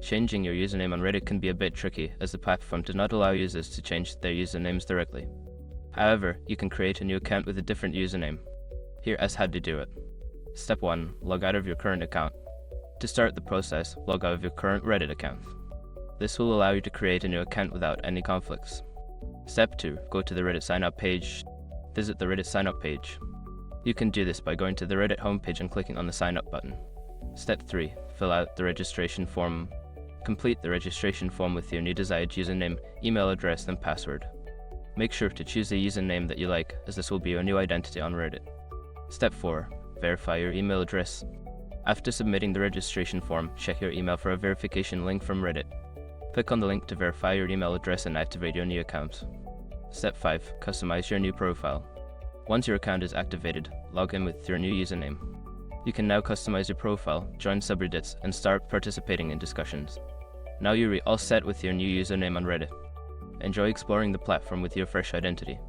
Changing your username on Reddit can be a bit tricky, as the platform does not allow users to change their usernames directly. However, you can create a new account with a different username. Here is how to do it. Step 1. Log out of your current account. To start the process, log out of your current Reddit account. This will allow you to create a new account without any conflicts. Step 2. Go to the Reddit sign-up page. Visit the Reddit sign-up page. You can do this by going to the Reddit homepage and clicking on the Sign Up button. Step 3. Fill out the registration form. Complete the registration form with your new desired username, email address, and password. Make sure to choose a username that you like, as this will be your new identity on Reddit. Step 4. Verify your email address. After submitting the registration form, check your email for a verification link from Reddit. Click on the link to verify your email address and activate your new account. Step 5. Customize your new profile. Once your account is activated, log in with your new username. You can now customize your profile, join subreddits, and start participating in discussions. Now you're all set with your new username on Reddit. Enjoy exploring the platform with your fresh identity.